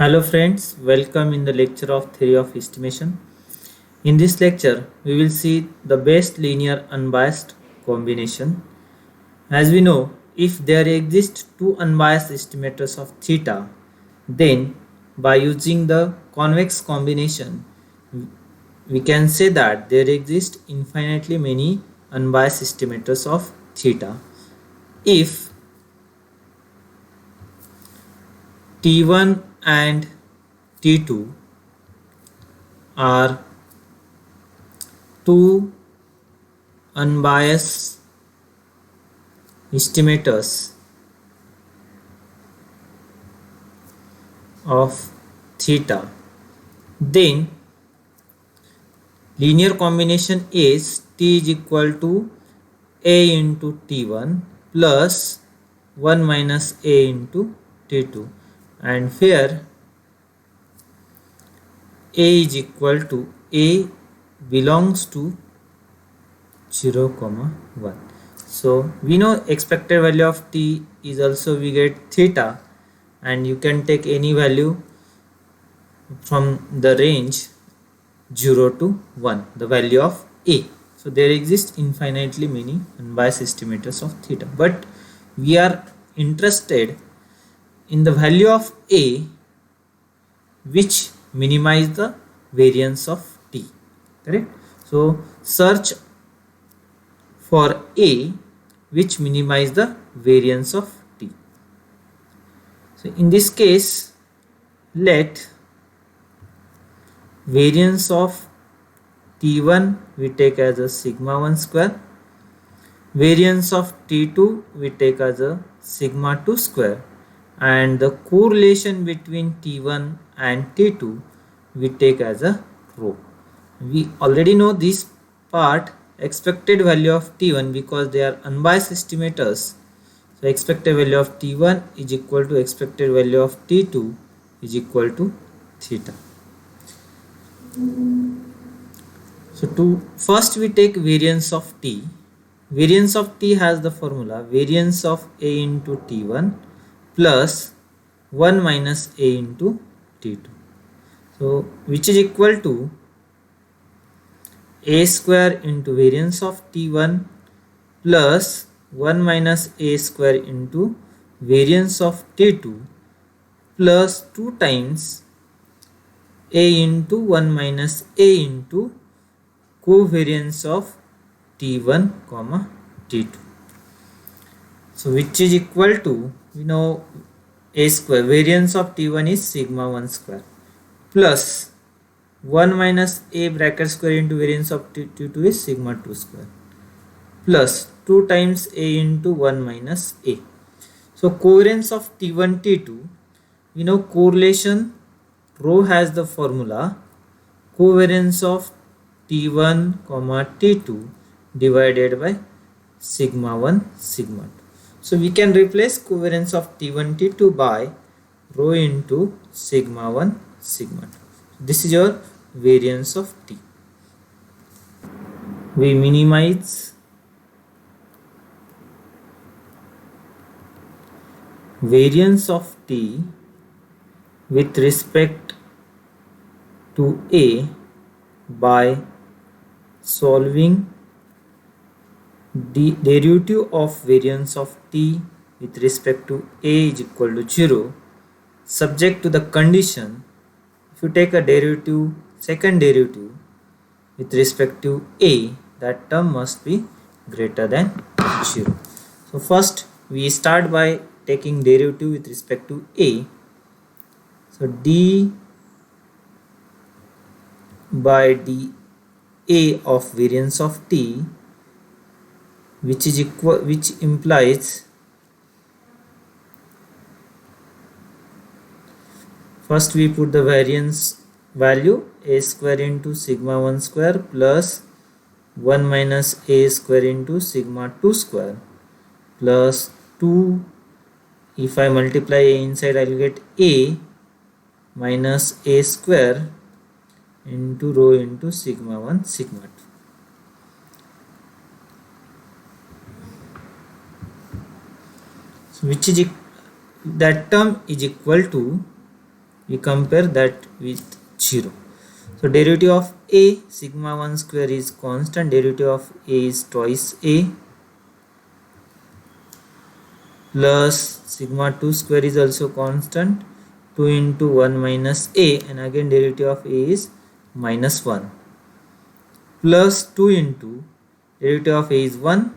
Hello friends, welcome in the lecture of Theory of Estimation. In this lecture, we will see the best linear unbiased combination. As we know, if there exist two unbiased estimators of theta, then by using the convex combination, we can say that there exist infinitely many unbiased estimators of theta. If T1 and T2 are two unbiased estimators of theta, then linear combination is T is equal to A into T1 plus 1 minus A into T2, and here A is equal to A belongs to 0, 1. So we know expected value of T is also we get theta, and you can take any value from the range 0 to 1, the value of A. So there exist infinitely many unbiased estimators of theta, but we are interested in the value of A which minimize the variance of T, correct? So search for A which minimize the variance of T. So in this case, let variance of T1 we take as a sigma 1 square, variance of T2 we take as a sigma 2 square, and the correlation between T1 and T2 we take as a rho. We already know this part, expected value of T1, because they are unbiased estimators. So expected value of T1 is equal to expected value of T2 is equal to theta. So to first we take variance of T. Variance of T has the formula variance of A into T1 plus 1 minus A into T2. So which is equal to A square into variance of T1 plus 1 minus A square into variance of T2 plus 2 times A into 1 minus A into covariance of T1 comma T2. So which is equal to, we know A square, variance of T1 is sigma 1 square plus 1 minus A bracket square into variance of T2 is sigma 2 square plus 2 times A into 1 minus A. So covariance of T1 T2, we know correlation rho has the formula covariance of T1 comma T2 divided by sigma 1 sigma 2. So we can replace covariance of T1 T2 by rho into sigma 1 sigma 2. This is your variance of T. We minimize variance of T with respect to A by solving the derivative of variance of T with respect to A is equal to 0, subject to the condition if you take a derivative, second derivative with respect to A, that term must be greater than 0. So first we start by taking derivative with respect to A. So d by dA of variance of T, which implies, first we put the variance value A square into sigma 1 square plus 1 minus A square into sigma 2 square plus 2, if I multiply A inside I will get A minus A square into rho into sigma 1 sigma 2. So which is that term is equal to, we compare that with 0. So derivative of a sigma 1 square is constant, derivative of a is twice a, plus sigma 2 square is also constant, 2 into 1 minus a, and again derivative of a is minus 1, plus 2 into derivative of a is 1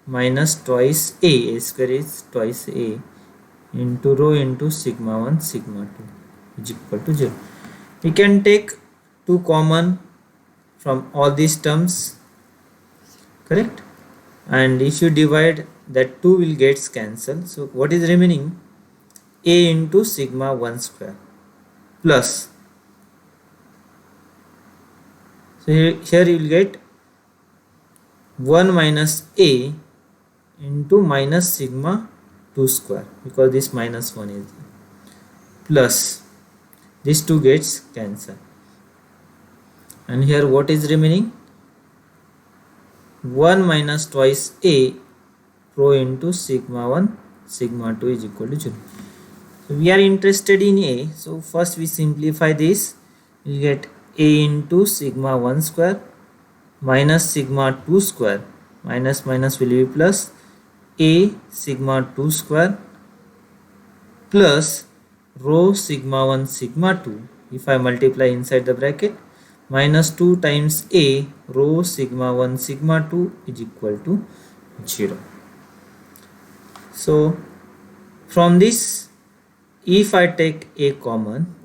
minus twice a square is twice a, into rho into sigma 1 sigma 2 is equal to 0. We can take 2 common from all these terms, correct, and if you divide that 2 will get cancelled. So what is remaining? A into sigma 1 square plus, so here you will get 1 minus a into minus sigma 2 square, because this minus 1 is there, plus this 2 gets cancelled, and here what is remaining? 1 minus twice a rho into sigma 1 sigma 2 is equal to 0. So we are interested in a, so first we simplify this. We get a into sigma 1 square minus sigma 2 square, minus minus will be plus, a sigma 2 square plus rho sigma 1 sigma 2, if I multiply inside the bracket, minus 2 times a rho sigma 1 sigma 2 is equal to 0. So from this, if I take a common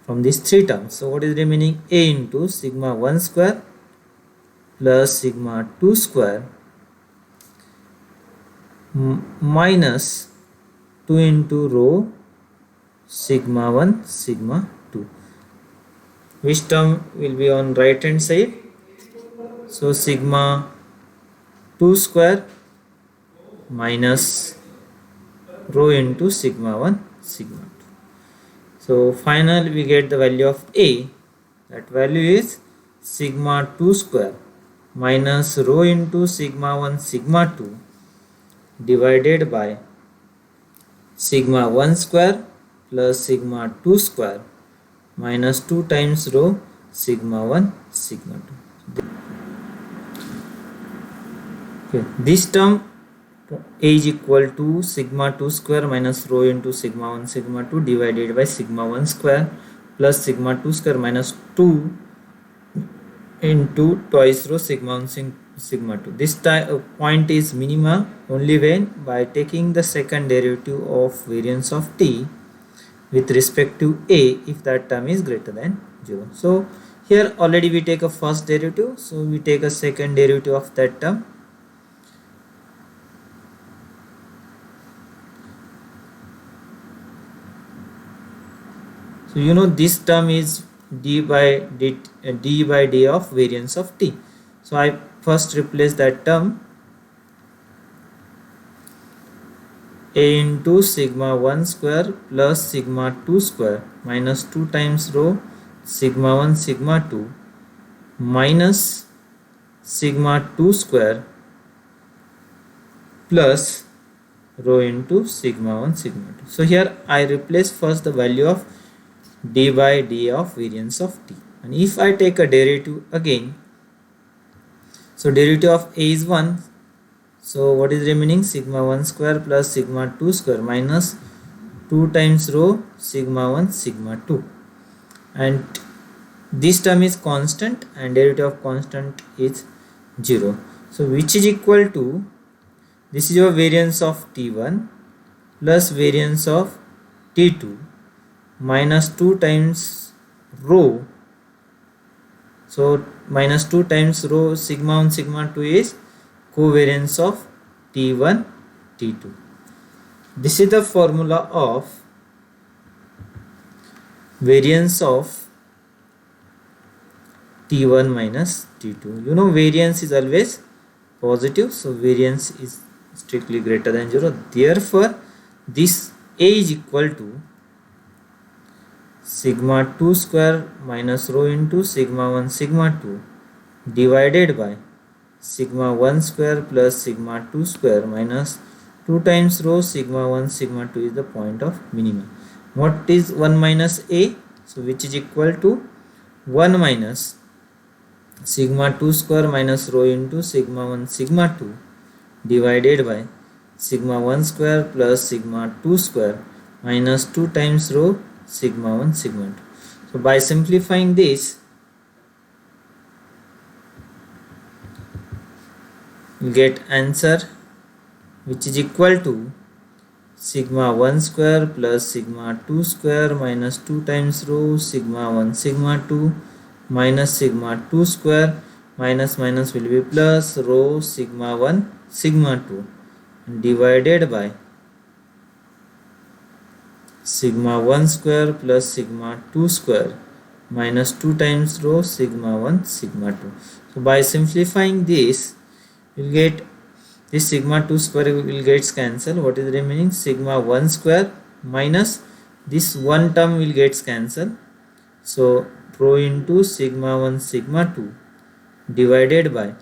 from these 3 terms, so what is remaining? A into sigma 1 square plus sigma 2 square minus 2 into rho sigma 1 sigma 2. Which term will be on right hand side? So sigma 2 square minus rho into sigma 1 sigma 2. So finally we get the value of a, that value is sigma 2 square minus rho into sigma 1 sigma 2 divided by sigma 1 square plus sigma 2 square minus 2 times rho sigma 1 sigma 2. Okay. This term a is equal to sigma 2 square minus rho into sigma 1 sigma 2 divided by sigma 1 square plus sigma 2 square minus 2 into twice rho sigma 1 sigma 2. This point is minima only when by taking the second derivative of variance of t with respect to a, if that term is greater than 0. So here already we take a first derivative, so we take a second derivative of that term. So you know this term is d by d of variance of t. So I first replace that term, a into sigma 1 square plus sigma 2 square minus 2 times rho sigma 1 sigma 2 minus sigma 2 square plus rho into sigma 1 sigma 2. So here I replace first the value of d by d of variance of t, and if I take a derivative again, so derivative of a is 1, so what is remaining? Sigma 1 square plus sigma 2 square minus 2 times rho sigma 1 sigma 2, and this term is constant and derivative of constant is 0. So which is equal to, this is your variance of t1 plus variance of t2 minus 2 times rho, so minus 2 times rho sigma 1 sigma 2 is covariance of t1 t2. This is the formula of variance of t1 minus t2. You know variance is always positive, so variance is strictly greater than 0. Therefore this a is equal to sigma 2 square minus rho into sigma 1 sigma 2 divided by sigma 1 square plus sigma 2 square minus 2 times rho sigma 1 sigma 2 is the point of minimum. What is 1 minus a? So which is equal to 1 minus sigma 2 square minus rho into sigma 1 sigma 2 divided by sigma 1 square plus sigma 2 square minus 2 times rho sigma 1 sigma 2. So by simplifying this, you get answer which is equal to sigma 1 square plus sigma 2 square minus 2 times rho sigma 1 sigma 2 minus sigma 2 square minus minus will be plus rho sigma 1 sigma 2 divided by sigma 1 square plus sigma 2 square minus 2 times rho sigma 1 sigma 2. So by simplifying this, you will get this sigma 2 square will get cancelled. What is remaining? Sigma 1 square minus this one term will get cancelled. So rho into sigma 1 sigma 2 divided by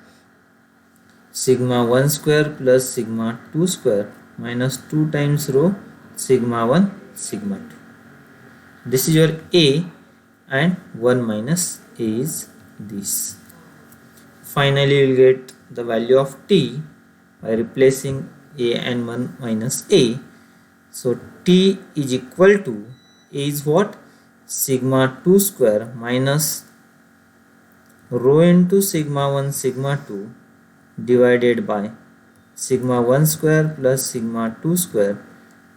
sigma 1 square plus sigma 2 square minus 2 times rho sigma 1 sigma 2. This is your A, and 1 minus A is this. Finally, you will get the value of t by replacing A and 1 minus A. So t is equal to, A is what? Sigma 2 square minus rho into sigma 1 sigma 2 divided by sigma 1 square plus sigma 2 square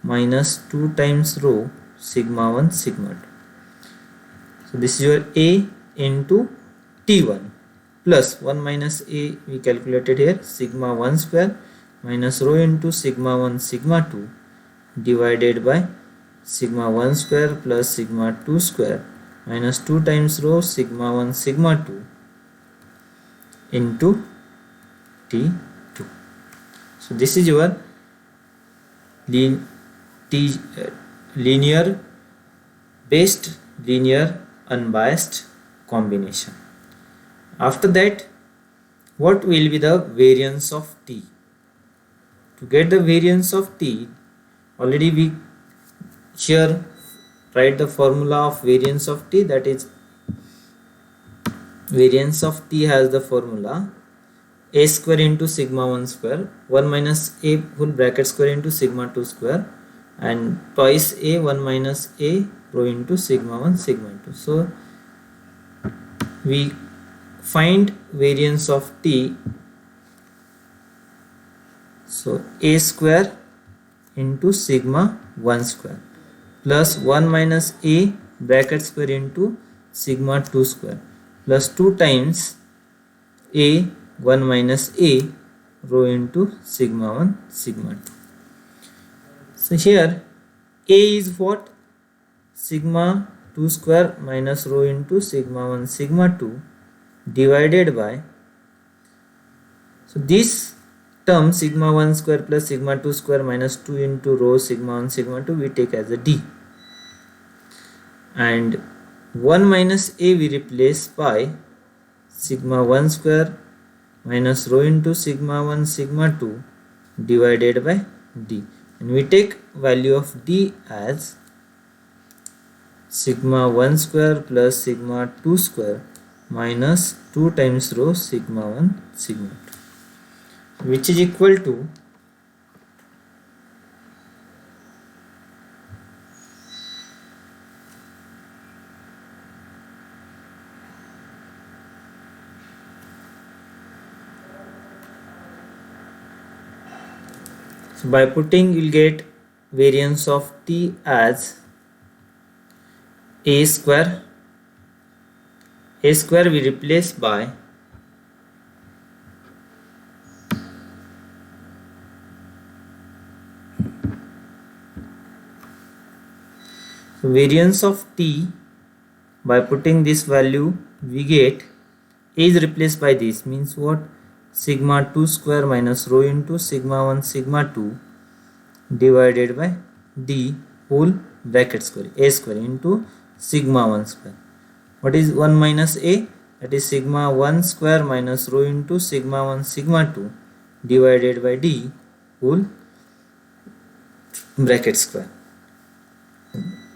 minus 2 times rho sigma 1 sigma 2. So this is your A into T1 plus 1 minus A we calculated here, sigma 1 square minus rho into sigma 1 sigma 2 divided by sigma 1 square plus sigma 2 square minus 2 times rho sigma 1 sigma 2 into T2. So this is your linear based linear unbiased combination. After that, what will be the variance of T? To get the variance of T, already we here write the formula of variance of T, that is variance of T has the formula A square into sigma 1 square, 1 minus A full bracket square into sigma 2 square, and twice A 1 minus A rho into sigma 1 sigma 2. So we find variance of T. So A square into sigma 1 square plus 1 minus A bracket square into sigma 2 square plus 2 times A 1 minus A rho into sigma 1 sigma 2. So here A is what? Sigma 2 square minus rho into sigma 1 sigma 2 divided by, so this term sigma 1 square plus sigma 2 square minus 2 into rho sigma 1 sigma 2 we take as a D, and 1 minus A we replace by sigma 1 square minus rho into sigma 1 sigma 2 divided by D, and we take value of D as sigma 1 square plus sigma 2 square minus 2 times rho sigma 1 sigma 2, which is equal to So by putting, you'll get variance of T as A square. A square we replace by variance of T. By putting this value we get A is replaced by this, means what? Sigma 2 square minus rho into sigma 1 sigma 2 divided by D whole bracket square, A square into sigma 1 square. What is 1 minus A? That is sigma 1 square minus rho into sigma 1 sigma 2 divided by D whole bracket square.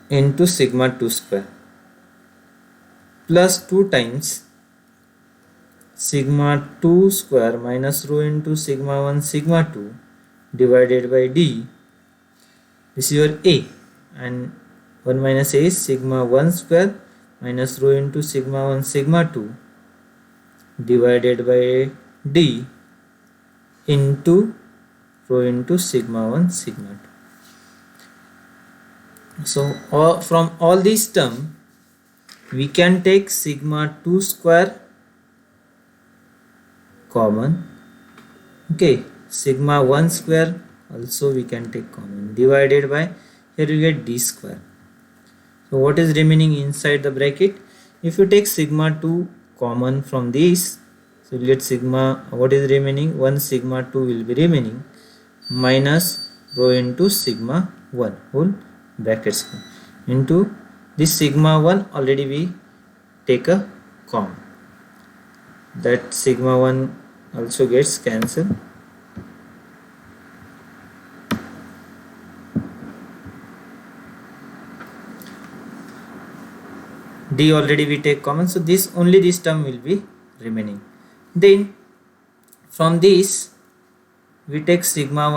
into sigma 2 square plus 2 times sigma 2 square minus rho into sigma 1 sigma 2 divided by d. This is your a, and 1 minus a is sigma 1 square minus rho into sigma 1 sigma 2 divided by d into rho into sigma 1 sigma 2. So from all these terms we can take sigma 2 square common. Okay, sigma 1 square also we can take common, divided by, here you get d square. So what is remaining inside the bracket? If you take sigma 2 common from this, so you get sigma, what is remaining? 1 sigma 2 will be remaining, minus rho into sigma 1 whole brackets into this sigma 1 already we take a common, that sigma 1 also gets cancelled. D already we take common, so this only this term will be remaining. Then from this we take sigma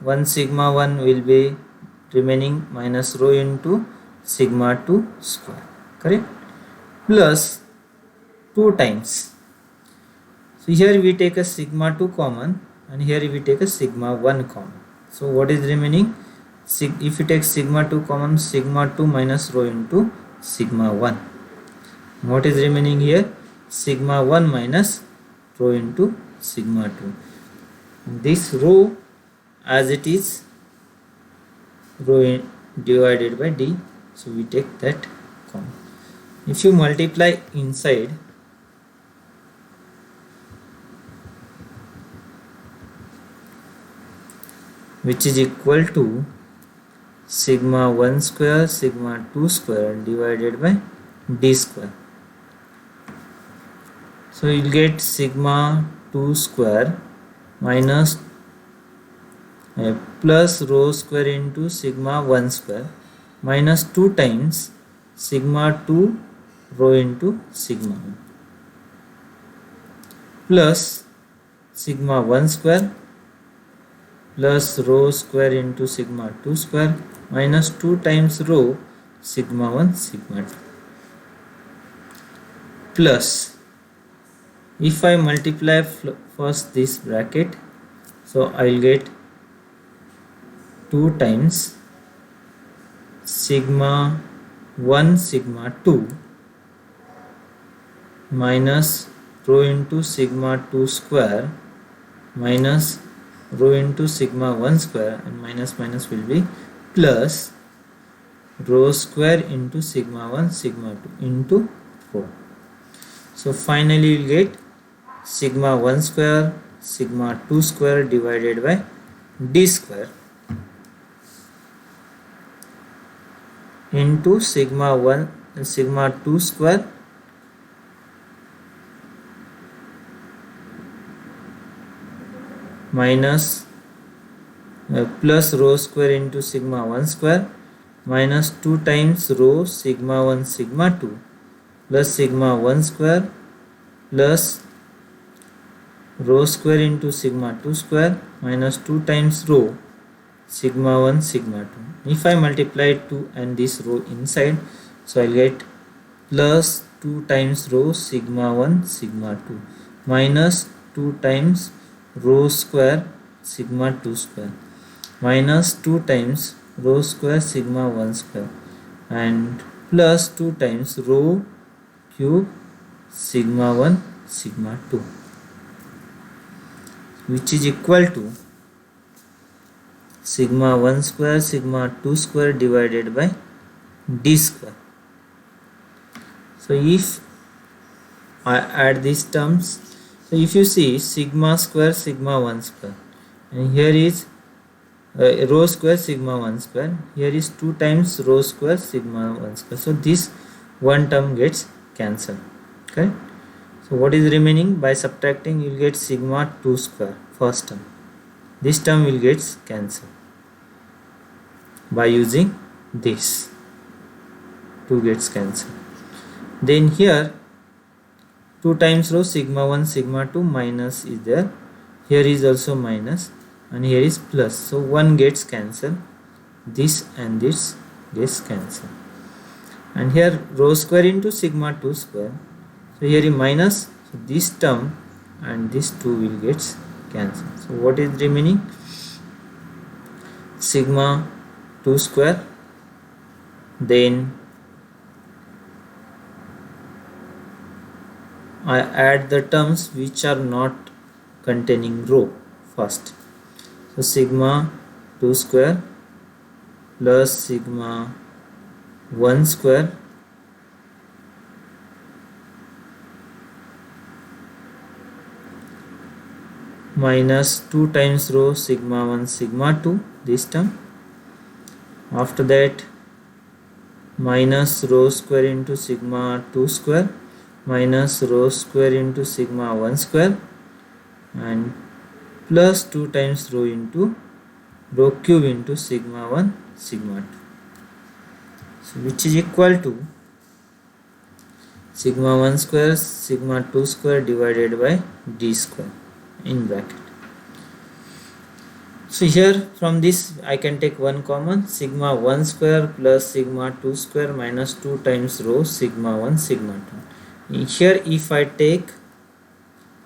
1 sigma 1 will be remaining minus rho into sigma 2 square, correct, plus 2 times. So here we take a sigma 2 common and here we take a sigma 1 common. So what is remaining? If you take sigma 2 common, sigma 2 minus rho into sigma 1. What is remaining here? Sigma 1 minus rho into sigma 2. This rho as it is, rho divided by d, so we take that common. If you multiply inside, which is equal to sigma 1 square sigma 2 square divided by d square. So you will get sigma 2 square minus plus rho square into sigma 1 square minus 2 times sigma 2 rho into sigma 1 plus sigma 1 square plus rho square into sigma 2 square minus 2 times rho sigma 1 sigma 2 plus, if I multiply first this bracket, so I will get 2 times sigma 1 sigma 2 minus rho into sigma 2 square minus rho into sigma 1 square, and minus minus will be plus rho square into sigma 1 sigma 2 into 4. So finally you will get sigma 1 square sigma 2 square divided by d square into sigma 1 sigma 2 square minus plus rho square into sigma 1 square minus 2 times rho sigma 1 sigma 2 plus sigma 1 square plus rho square into sigma 2 square minus 2 times rho sigma 1 sigma 2. If I multiply 2 and this rho inside, so I will get plus 2 times rho sigma 1 sigma 2 minus 2 times rho square sigma 2 square minus 2 times rho square sigma 1 square and plus 2 times rho cube sigma 1 sigma 2, which is equal to sigma 1 square sigma 2 square divided by d square. So if I add these terms, so if you see sigma square sigma 1 square, and here is rho square sigma 1 square, here is 2 times rho square sigma 1 square, so this one term gets cancelled, okay. So what is remaining? By subtracting you will get sigma 2 square, first term, this term will get cancelled by using this. 2 gets cancelled. Then here 2 times rho sigma 1 sigma 2 minus is there, here is also minus, and here is plus, so 1 gets cancelled, this and this gets cancelled, and here rho square into sigma 2 square, so here is minus, so this term and this 2 will get cancelled. So what is remaining? Sigma 2 square, then I add the terms which are not containing rho first. So sigma 2 square plus sigma 1 square minus 2 times rho sigma 1 sigma 2, this term. After that minus rho square into sigma 2 square minus rho square into sigma 1 square and plus 2 times rho into rho cube into sigma 1 sigma 2, so which is equal to sigma 1 square sigma 2 square divided by d square in bracket. So here from this I can take one common, sigma 1 square plus sigma 2 square minus 2 times rho sigma 1 sigma 2. Here if I take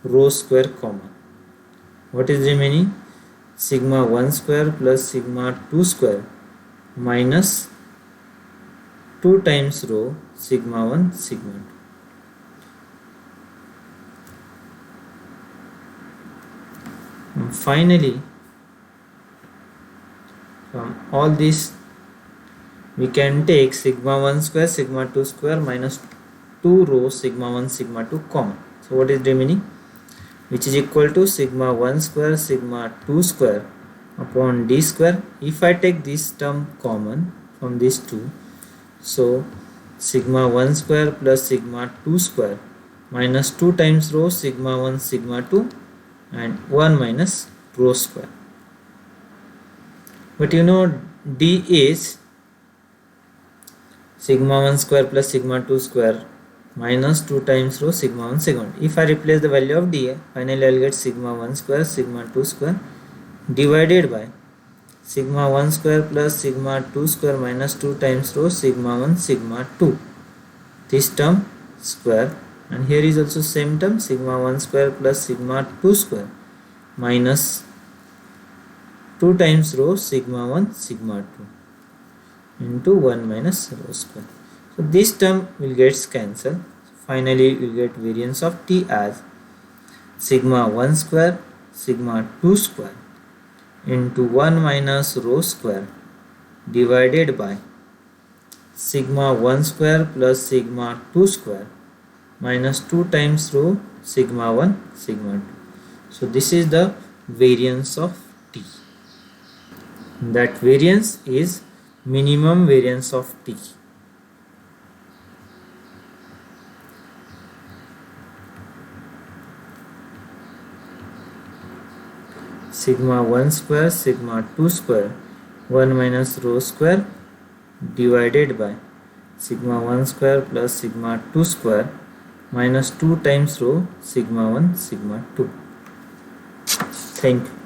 rho square common, what is remaining? Sigma 1 square plus sigma 2 square minus 2 times rho sigma 1 sigma 2. And finally from all this we can take sigma 1 square sigma 2 square minus 2 rho sigma 1 sigma 2 common. So what is remaining? Which is equal to sigma 1 square sigma 2 square upon d square. If I take this term common from these two, so sigma 1 square plus sigma 2 square minus 2 times rho sigma 1 sigma 2 and 1 minus rho square. But you know d is sigma 1 square plus sigma 2 square minus 2 times rho sigma 1 sigma 2. If I replace the value of d, finally I will get sigma 1 square sigma 2 square divided by sigma 1 square plus sigma 2 square minus 2 times rho sigma 1 sigma 2, this term square, and here is also same term sigma 1 square plus sigma 2 square minus 2 times rho sigma 1 sigma 2 into 1 minus rho square. So this term will get cancelled. Finally we will get variance of t as sigma 1 square sigma 2 square into 1 minus rho square divided by sigma 1 square plus sigma 2 square minus 2 times rho sigma 1 sigma 2. So this is the variance of t. That variance is minimum variance of t. Sigma 1 square sigma 2 square 1 minus rho square divided by sigma 1 square plus sigma 2 square minus 2 times rho sigma 1 sigma 2. Thank you.